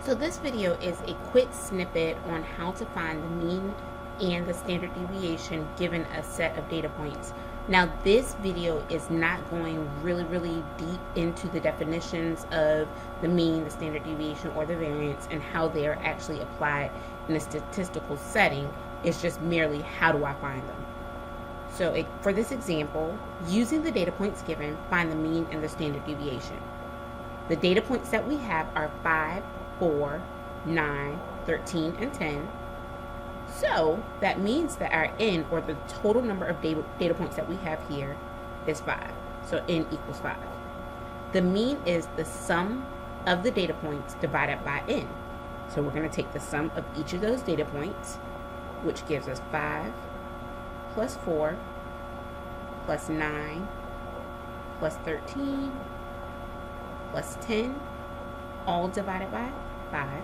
So this video is a quick snippet on how to find the mean and the standard deviation given a set of data points. Now this video is not going really deep into the definitions of the mean, the standard deviation, or the variance and how they are actually applied in a statistical setting. It's just merely how do I find them. So for this example, using the data points given, find the mean and the standard deviation. The data points that we have are 5, 4, 9, 13, and 10. So that means that our n, or the total number of data points that we have here, is 5. So n equals 5. The mean is the sum of the data points divided by n. So we're going to take the sum of each of those data points, which gives us 5 plus 4 plus 9 plus 13 plus 10, all divided by 5.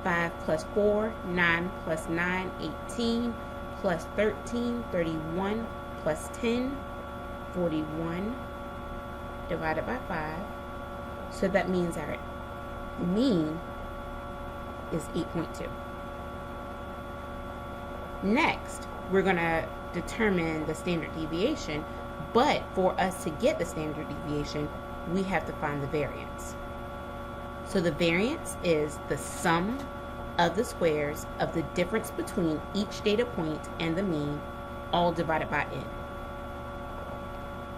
5 plus 4, 9 plus 9, 18, plus 13, 31, plus 10, 41, divided by 5. So that means our mean is 8.2. Next, we're going to determine the standard deviation, but for us to get the standard deviation, we have to find the variance. So the variance is the sum of the squares of the difference between each data point and the mean, all divided by n.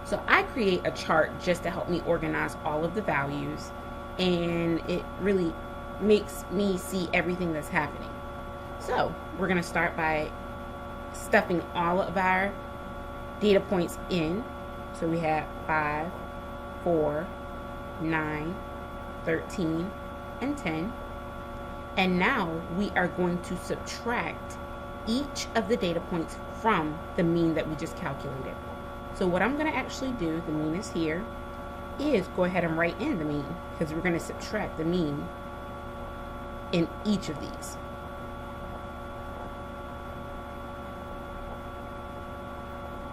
So I create a chart just to help me organize all of the values, and it really makes me see everything that's happening. So we're going to start by stuffing all of our data points in. So we have 5, 4, 9, 13, and 10. And now we are going to subtract each of the data points from the mean that we just calculated. So what I'm going to actually do, the mean is here, is go ahead and write in the mean, because we're going to subtract the mean in each of these.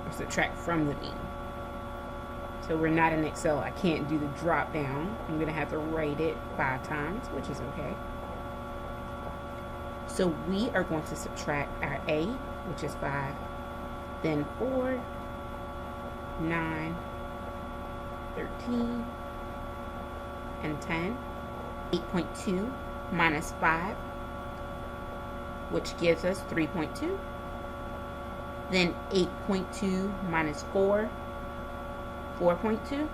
Or subtract from the mean. So we're not in Excel. I can't do the drop down. I'm going to have to write it 5 times, which is okay. So we are going to subtract our A, which is 5, then 4, 9, 13, and 10. 8.2 minus 5, which gives us 3.2. Then 8.2 minus 4, 4.2.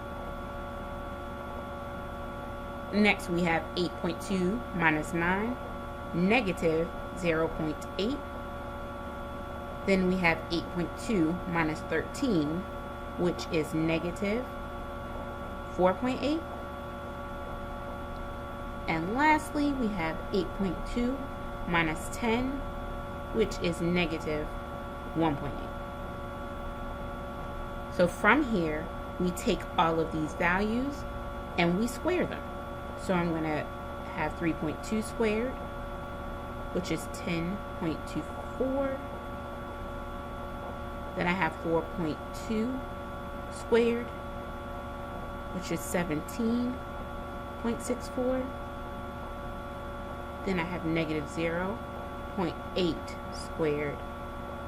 Next we have 8.2 minus 9, negative 0.8. Then we have 8.2 minus 13, which is negative 4.8. And lastly, we have 8.2 minus 10, which is negative 1.8. So from here, we take all of these values and we square them. So I'm going to have 3.2 squared, which is 10.24. Then I have 4.2 squared, which is 17.64. Then I have negative 0.8 squared,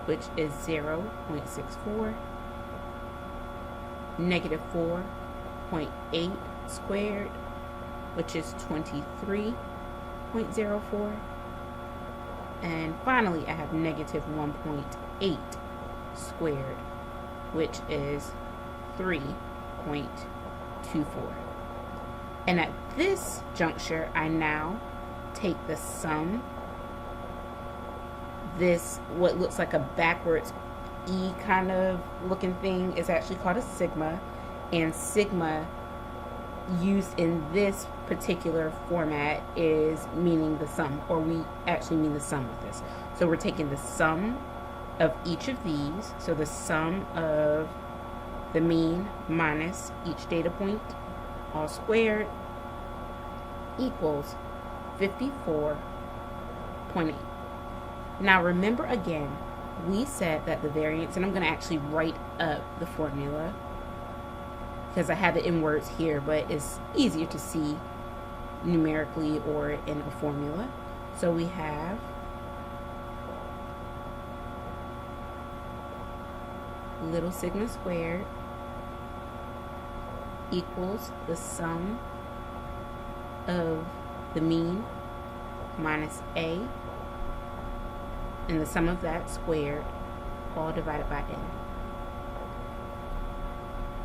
which is 0.64. Negative 4.8 squared, which is 23.04. And finally, I have negative 1.8 squared, which is 3.24. And at this juncture, I now take the sum. This, what looks like a backwards E kind of looking thing, is actually called a sigma, and sigma used in this particular format is meaning the sum, or we actually mean the sum of this. So we're taking the sum of each of these, so the sum of the mean minus each data point, all squared, equals 54.8. Now remember again, we said that the variance, and I'm going to actually write up the formula because I have it in words here, but it's easier to see numerically or in a formula. So we have little sigma squared equals the sum of the mean minus a, and the sum of that squared, all divided by n.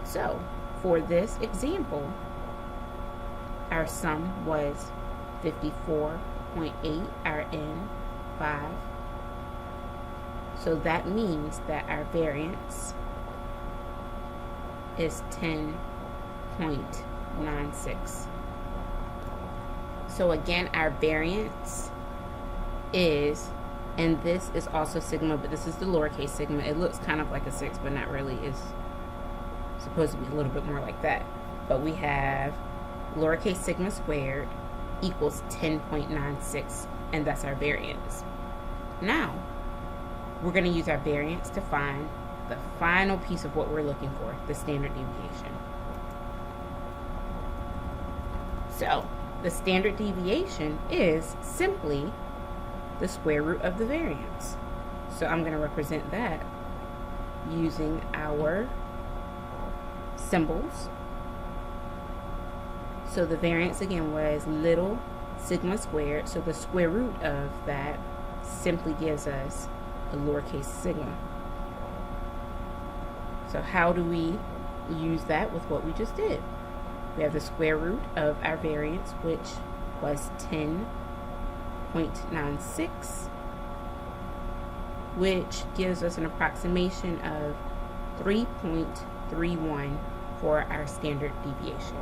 So for this example, our sum was 54.8, our n 5. So that means that our variance is 10.96. So again, our variance is, and this is also sigma, but this is the lowercase sigma. It looks kind of like a 6, but not really. It's supposed to be a little bit more like that. But we have lowercase sigma squared equals 10.96, and that's our variance. Now, we're going to use our variance to find the final piece of what we're looking for, the standard deviation. So, the standard deviation is simply the square root of the variance. So I'm going to represent that using our symbols. So the variance again was little sigma squared. So the square root of that simply gives us a lowercase sigma. So how do we use that with what we just did? We have the square root of our variance, which was 10.96, which gives us an approximation of 3.31 for our standard deviation.